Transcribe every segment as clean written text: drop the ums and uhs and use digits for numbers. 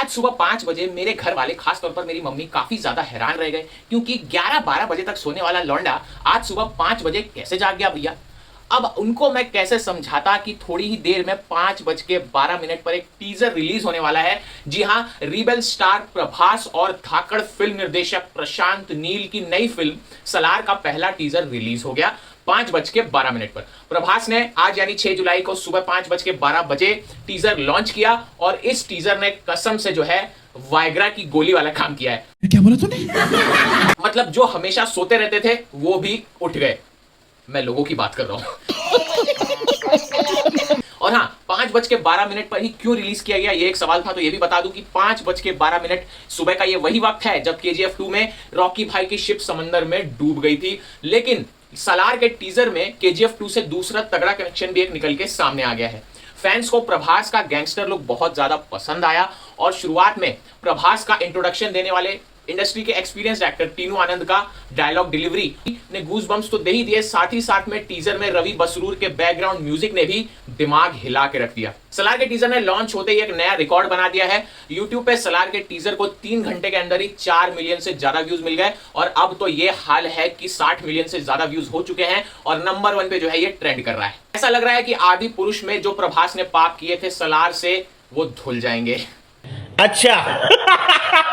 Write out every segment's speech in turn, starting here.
आज सुबह 5 बजे मेरे घर वाले, खासतौर पर मेरी मम्मी, काफी ज्यादा हैरान रह गए क्योंकि 11-12 बजे तक सोने वाला लौंडा आज सुबह 5 बजे कैसे जाग गया भैया। अब उनको मैं कैसे समझाता कि थोड़ी ही देर में 5:12 पर एक टीजर रिलीज होने वाला है। जी हां, रिबेल स्टार प्रभास और धाकड़ फिल्म निर्देशक प्रशांत नील की नई फिल्म सलार का पहला टीजर रिलीज हो गया 5:12 पर। प्रभास ने आज यानी 6 जुलाई को सुबह 5:12 टीजर लॉन्च किया और इस टीजर ने कसम से जो है वायग्रा की गोली वाला काम किया है। क्या बोला तूने? मतलब जो हमेशा सोते रहते थे वो भी उठ गए। मैं लोगों की बात कर रहा हूं। और हाँ, 5:12 पर ही क्यों रिलीज किया गया ये एक सवाल था, तो ये भी बता दूं कि 5:12 सुबह का ये वही वक्त है जब KGF 2 में रॉकी भाई की शिप समंदर में डूब गई थी। लेकिन सलार के टीजर में KGF 2 से दूसरा तगड़ा कनेक्शन भी एक निकल के सामने आ गया है। फैंस को प्रभास का गैंगस्टर लुक बहुत ज्यादा पसंद आया और शुरुआत में प्रभास का इंट्रोडक्शन देने वाले इंडस्ट्री के एक्सपीरियंस एक्टर टीनू आनंद का डायलॉग डिलीवरी ने गूज बम्स तो दे ही दिए, साथ ही साथ में टीजर में रवि बसरूर के बैकग्राउंड म्यूजिक ने भी दिमाग हिला के रख दिया। सलार के टीजर ने लॉन्च होते ही एक नया रिकॉर्ड बना दिया है। यूट्यूब पे सलार के टीजर को 3 घंटे के अंदर ही 4 मिलियन से ज्यादा व्यूज मिल गए और अब तो ये हाल है कि 60 मिलियन से ज्यादा व्यूज हो चुके हैं और नंबर 1 पे जो है ये ट्रेंड कर रहा है। ऐसा लग रहा है कि आदि पुरुष में जो प्रभास ने पाप किए थे सलार से वो धुल जाएंगे। अच्छा।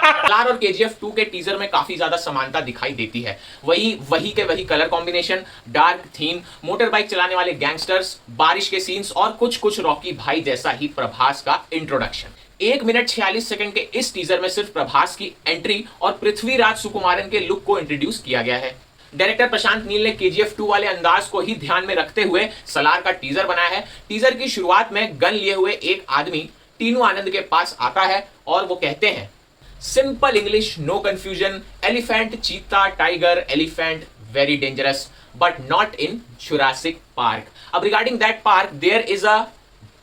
सलार और KGF 2 के टीजर में काफी ज्यादा समानता दिखाई देती है। वही colour combination, dark theme, motor bike चलाने वाले गैंगस्टर्स, बारिश के सीन्स और कुछ रॉकी भाई जैसा ही प्रभास का इंट्रोडक्शन। 1 मिनट 46 सेकंड के इस टीजर में सिर्फ प्रभास की एंट्री और पृथ्वीराज सुकुमारन के लुक को इंट्रोड्यूस किया गया है। डायरेक्टर प्रशांत नील ने KGF 2 वाले अंदाज को ही ध्यान में रखते हुए सलार का टीजर बनाया है। टीजर की शुरुआत में गन लिए हुए एक आदमी टीनू आनंद के पास आता है और वो कहते हैं, simple English, no confusion, elephant, cheetah, tiger, elephant, very dangerous but not in Jurassic Park. अब regarding that park there is a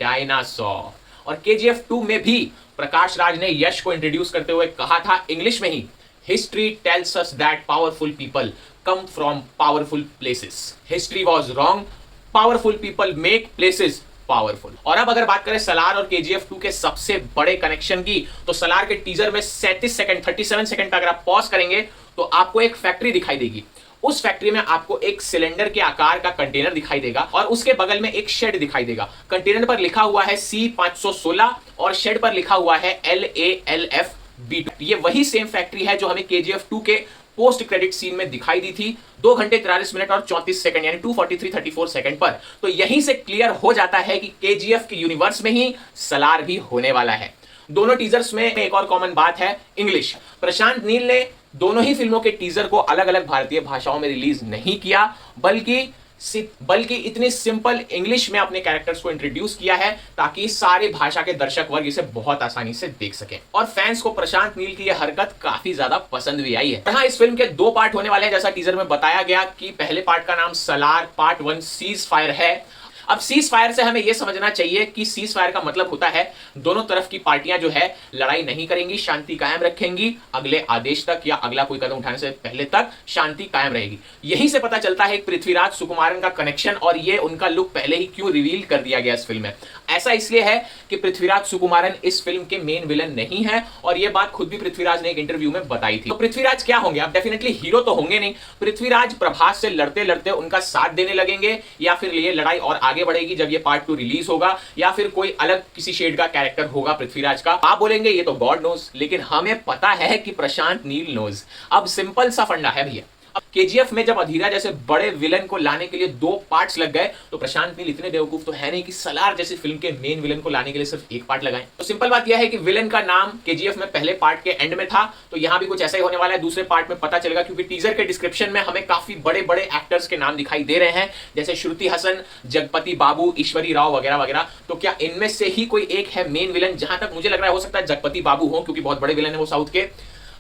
dinosaur. और KGF 2 में भी प्रकाश राज ने यश को इंट्रोड्यूस करते हुए कहा था इंग्लिश में ही, history tells us that powerful people come from powerful places. History was wrong, powerful people make places powerful. और अब अगर बात करें सलार और KGF 2 के सबसे बड़े कनेक्शन की, तो सलार के टीजर में 37 सेकंड का अगर आप पॉज करेंगे तो आपको एक फैक्ट्री दिखाई देगी। उस फैक्ट्री में आपको एक सिलेंडर के आकार का कंटेनर दिखाई देगा और उसके बगल में एक शेड दिखाई देगा। कंटेनर पर लिखा हुआ है C516 और शेड पर लिखा हुआ है LALF-B2। ये वही सेम फैक्ट्री है जो हमें KGF 2 के पोस्ट क्रेडिट सीन में दिखाई दी थी 2 घंटे 43 मिनट और 34 सेकंड यानी 2:43:34 सेकंड पर। तो यहीं से क्लियर हो जाता है कि KGF के यूनिवर्स में ही सलार भी होने वाला है। दोनों टीजर्स में एक और कॉमन बात है, इंग्लिश। प्रशांत नील ने दोनों ही फिल्मों के टीजर को अलग अलग भारतीय भाषाओं में रिलीज नहीं किया, बल्कि इतनी सिंपल इंग्लिश में अपने कैरेक्टर्स को इंट्रोड्यूस किया है ताकि सारे भाषा के दर्शक वर्ग इसे बहुत आसानी से देख सके। और फैंस को प्रशांत नील की यह हरकत काफी ज्यादा पसंद भी आई है। हाँ, इस फिल्म के 2 पार्ट होने वाले हैं जैसा टीजर में बताया गया कि पहले पार्ट का नाम सलार पार्ट 1 सीज फायर है। अब सीज फायर से हमें यह समझना चाहिए कि सीज फायर का मतलब होता है दोनों तरफ की पार्टियां जो है लड़ाई नहीं करेंगी, शांति कायम रखेंगी, अगले आदेश तक या अगला कोई कदम उठाने से पहले तक शांति कायम रहेगी। यहीं से पता चलता है पृथ्वीराज सुकुमारन का कनेक्शन और ये उनका लुक पहले ही क्यों रिवील कर दिया गया इस फिल्म में। ऐसा इसलिए है कि पृथ्वीराज सुकुमारन इस फिल्म के मेन विलन नहीं है और यह बात खुद भी पृथ्वीराज ने एक इंटरव्यू में बताई थी। तो पृथ्वीराज क्या होंगे? अब डेफिनेटली हीरो तो होंगे नहीं। पृथ्वीराज प्रभास से लड़ते लड़ते उनका साथ देने लगेंगे या फिर ये लड़ाई और आगे बढ़ेगी जब ये पार्ट 2 रिलीज होगा, या फिर कोई अलग किसी शेड का कैरेक्टर होगा पृथ्वीराज का। आप बोलेंगे ये तो गॉड नोज, लेकिन हमें पता है कि प्रशांत नील नोज। अब सिंपल सा फंडा है भैया। अब KGF में जब अधीरा जैसे बड़े विलन को लाने के लिए 2 पार्ट्स लग गए तो प्रशांत नील इतने बेवकूफ तो है नहीं कि सलार जैसी फिल्म के मेन विलन को लाने के लिए सिर्फ 1 पार्ट लगाएं। तो सिंपल बात यह है कि विलन का नाम KGF में पहले पार्ट के एंड में था, तो यहां भी कुछ ऐसा ही होने वाला है। दूसरे पार्ट में पता चलेगा क्योंकि टीजर के डिस्क्रिप्शन में हमें काफी बड़े बड़े एक्टर्स के नाम दिखाई दे रहे हैं जैसे श्रुति हसन, जगपति बाबू, ईश्वरी राव वगैरह वगैरह। तो क्या इनमें से ही कोई एक है मेन विलन? जहां तक मुझे लग रहा है हो सकता है जगपति बाबू हो क्योंकि बहुत बड़े विलन है वो साउथ के।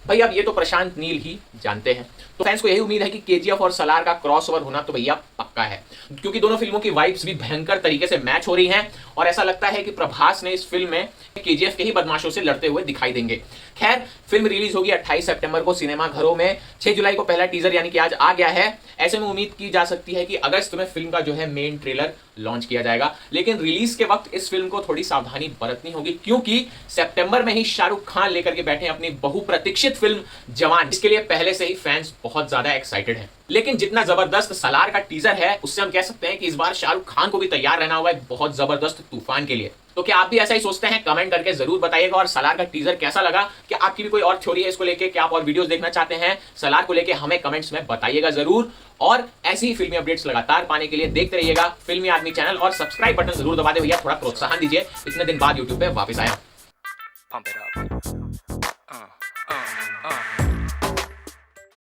भाई अब ये तो प्रशांत नील ही जानते हैं। तो फैंस को यही उम्मीद है कि KGF और सलार का क्रॉसओवर होना तो भैया पक्का है क्योंकि दोनों फिल्मों की वाइब्स भी भयंकर तरीके से मैच हो रही हैं और ऐसा लगता है कि प्रभास ने इस फिल्म में KGF के ही बदमाशों से लड़ते हुए दिखाई देंगे। खैर, फिल्म रिलीज होगी 28 सितंबर को सिनेमा घरों में। 6 जुलाई को पहला टीजर यानी कि आज आ गया है। ऐसे में उम्मीद की जा सकती है कि अगस्त में फिल्म का जो है मेन ट्रेलर लॉन्च किया जाएगा। लेकिन रिलीज के वक्त इस फिल्म को थोड़ी सावधानी बरतनी होगी, क्योंकि सितंबर में ही शाहरुख खान लेकर के बैठे हैं अपनी बहुप्रतीक्षित फिल्म जवान। इसके लिए पहले से ही फैंस बहुत ज्यादा एक्साइटेड हैं। लेकिन जितना जबरदस्त सलार का टीजर है, उससे हम कह सकते हैं कि इस बार शाहरुख खान को भी तैयार रहना हुआ है बहुत जबरदस्त तूफान के लिए। तो क्या आप भी ऐसा ही सोचते हैं? कमेंट करके जरूर बताइएगा। और सलार का टीजर कैसा लगा? क्या आपकी भी कोई और थ्योरी है इसको लेके? क्या आप और वीडियोस देखना चाहते हैं सलार को लेके? हमें कमेंट्स में बताइएगा जरूर। और ऐसी ही फिल्मी अपडेट्स लगातार पाने के लिए देखते रहिएगा फिल्मी आदमी चैनल, और सब्सक्राइब बटन जरूर दबा दे भैया, थोड़ा प्रोत्साहन दीजिए। इतने दिन बाद यूट्यूब पे वापस आया।